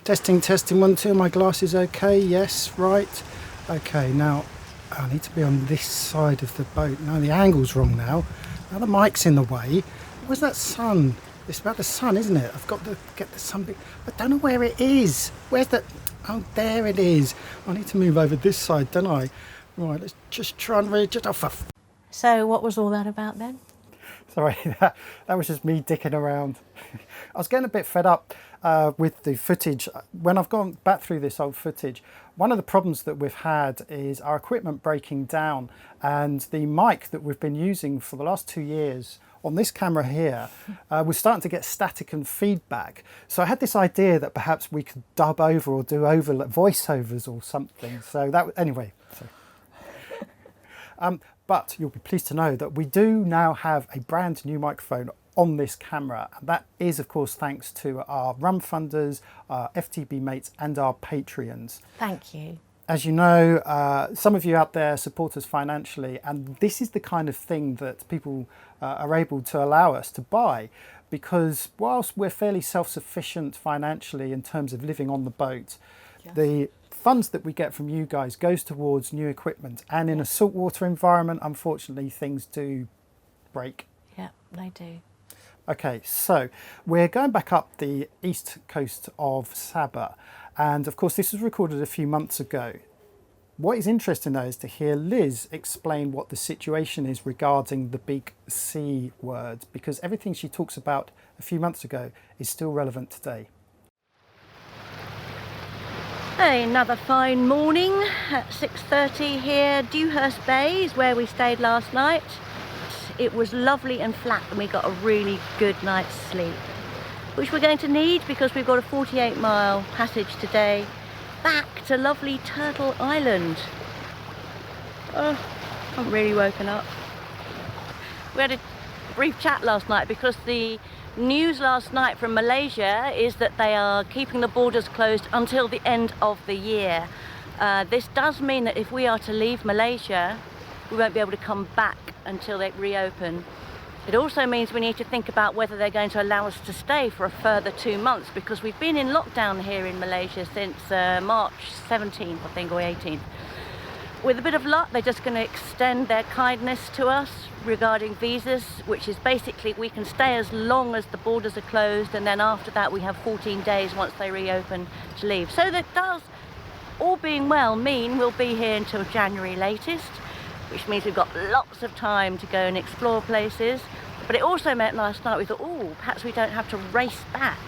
Testing, testing, 1, 2. My glass is okay. Yes, right. Okay, now I need to be on this side of the boat. No, the angle's wrong now. Now the mic's in the way. Where's that sun? It's about the sun, isn't it? I've got to get the sun. I don't know where it is. Where's that? Oh, there it is. I need to move over this side, don't I? Right, let's just try and read it off. So what was all that about then? Sorry, that was just me dicking around. I was getting a bit fed up with the footage. When I've gone back through this old footage, one of the problems that we've had is our equipment breaking down, and the mic that we've been using for the last 2 years on this camera here was starting to get static and feedback. So I had this idea that perhaps we could dub over or do over voiceovers or something. So that, anyway. But you'll be pleased to know that we do now have a brand new microphone on this camera, and that is of course thanks to our rum funders, our FTB mates and our Patreons. Thank you. As you know, some of you out there support us financially, and this is the kind of thing that people are able to allow us to buy, because whilst we're fairly self-sufficient financially in terms of living on the boat, yes, the funds that we get from you guys goes towards new equipment, and in a saltwater environment, unfortunately, things do break. Yeah, they do. Okay, so we're going back up the east coast of Sabah, and of course this was recorded a few months ago. What is interesting though is to hear Liz explain what the situation is regarding the big C word, because everything she talks about a few months ago is still relevant today. Hey, another fine morning at 6:30 here. Dewhurst Bay is where we stayed last night. It was lovely and flat, and we got a really good night's sleep, which we're going to need because we've got a 48-mile passage today back to lovely Turtle Island. Oh, I'm really woken up. We had a brief chat last night because the news last night from Malaysia is that they are keeping the borders closed until the end of the year. This does mean that if we are to leave Malaysia, we won't be able to come back until they reopen. It also means we need to think about whether they're going to allow us to stay for a further 2 months, because we've been in lockdown here in Malaysia since March 17th, I think, or 18th. With a bit of luck, they're just going to extend their kindness to us regarding visas, which is basically we can stay as long as the borders are closed, and then after that we have 14 days once they reopen to leave. So that does, all being well, mean we'll be here until January latest, which means we've got lots of time to go and explore places. But it also meant last night we thought, oh, perhaps we don't have to race back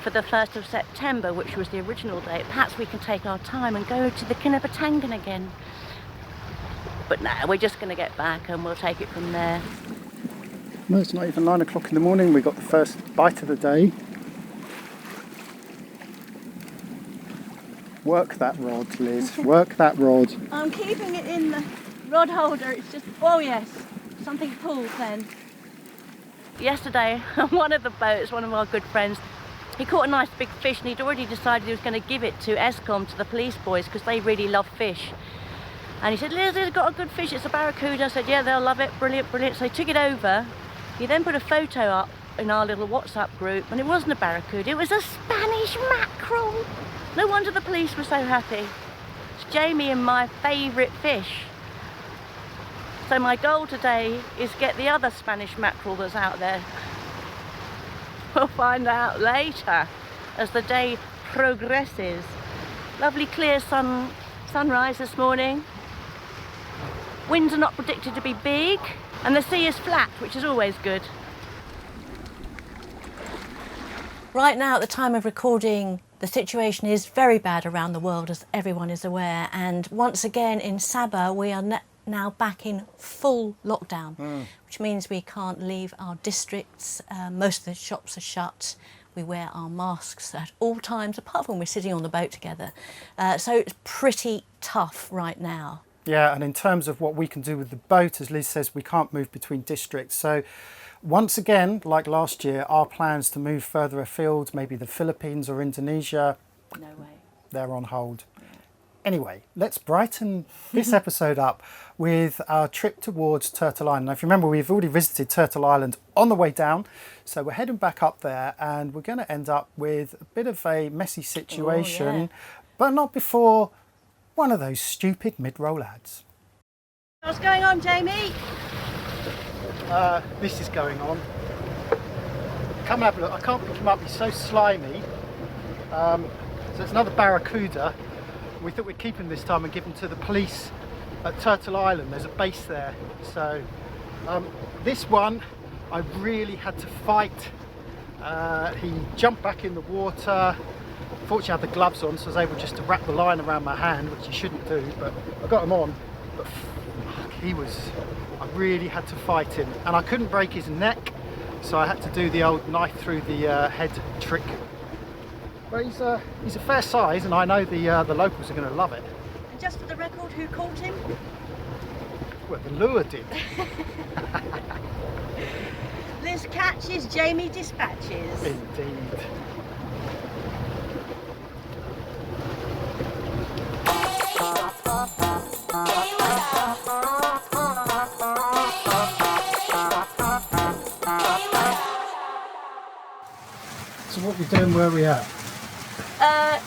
for the 1st of September, which was the original date. Perhaps we can take our time and go to the Kinabatangan again. But no, we're just going to get back and we'll take it from there. No, it's not even 9 o'clock in the morning. We got the first bite of the day. Work that rod, Liz. Work that rod. I'm keeping it in the rod holder. It's just, oh yes, something pulled then. Yesterday, on one of the boats, one of our good friends, he caught a nice big fish, and he'd already decided he was going to give it to Escom, to the police boys, because they really love fish. And he said, Liz, it's got a good fish, it's a barracuda. I said, yeah, they'll love it, brilliant, brilliant. So he took it over. He then put a photo up in our little WhatsApp group, and it wasn't a barracuda, it was a Spanish mackerel. No wonder the police were so happy. It's Jamie and my favourite fish. So my goal today is get the other Spanish mackerel that's out there. We'll find out later as the day progresses. Lovely clear sunrise this morning. Winds are not predicted to be big, and the sea is flat, which is always good. Right now, at the time of recording, the situation is very bad around the world, as everyone is aware. And once again in Sabah, we are now back in full lockdown, which means we can't leave our districts. Most of the shops are shut. We wear our masks at all times, apart from when we're sitting on the boat together. So it's pretty tough right now. Yeah, and in terms of what we can do with the boat, as Liz says, we can't move between districts. So once again, like last year, our plans to move further afield, maybe the Philippines or Indonesia, No way. they're on hold. Anyway, let's brighten this episode up with our trip towards Turtle Island. Now, if you remember, we've already visited Turtle Island on the way down, so we're heading back up there, and we're going to end up with a bit of a messy situation, but not before one of those stupid mid-roll ads. What's going on, Jamie? This is going on. Come and have a look. I can't pick him up, he's so slimy. So it's another barracuda. We thought we'd keep him this time and give him to the police at Turtle Island. There's a base there. So this one I really had to fight. He jumped back in the water. Fortunately I had the gloves on, so I was able just to wrap the line around my hand, which you shouldn't do, but I got him on. But I really had to fight him, and I couldn't break his neck, so I had to do the old knife through the head trick. But he's a fair size, and I know the locals are going to love it. And just for the record, who caught him? Well, the lure did. This catch is Jamie Dispatches. Indeed. So what we're doing, where are we at?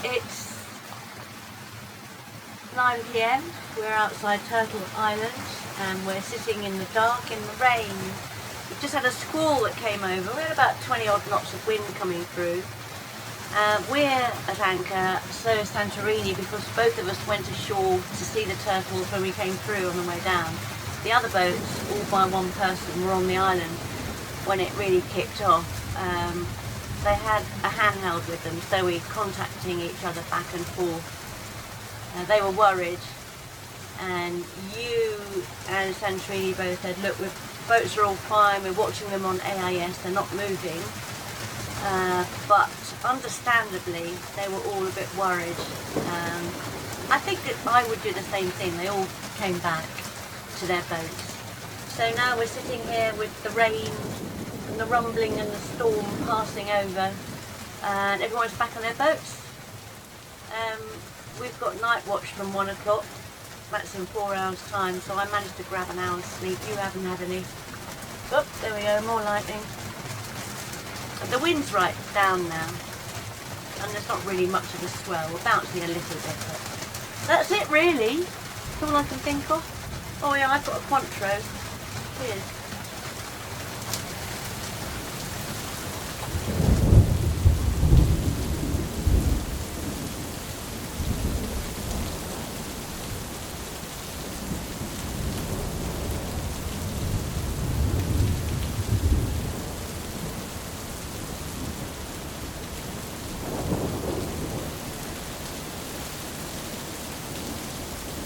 It's 9 PM. We're outside Turtle Island and we're sitting in the dark in the rain. We've just had a squall that came over. We had about 20 odd knots of wind coming through. We're at anchor, so is Santorini, because both of us went ashore to see the turtles when we came through on the way down. The other boats, all by one person, were on the island when it really kicked off. They had a handheld with them, so we're contacting each other back and forth. They were worried, and you and Santorini both said, look, boats are all fine, we're watching them on AIS, they're not moving. But understandably, they were all a bit worried. I think that I would do the same thing. They all came back to their boats. So now we're sitting here with the rain and the rumbling and the storm passing over, and everyone's back on their boats. We've got night watch from 1 o'clock. That's in 4 hours time, so I managed to grab an hour's sleep. You haven't had any. Oh, there we go, more lightning. The wind's right down now, and there's not really much of a swell. We're bouncing a little bit, but that's it really. That's all I can think of. Oh yeah, I've got a Cointreau. Cheers.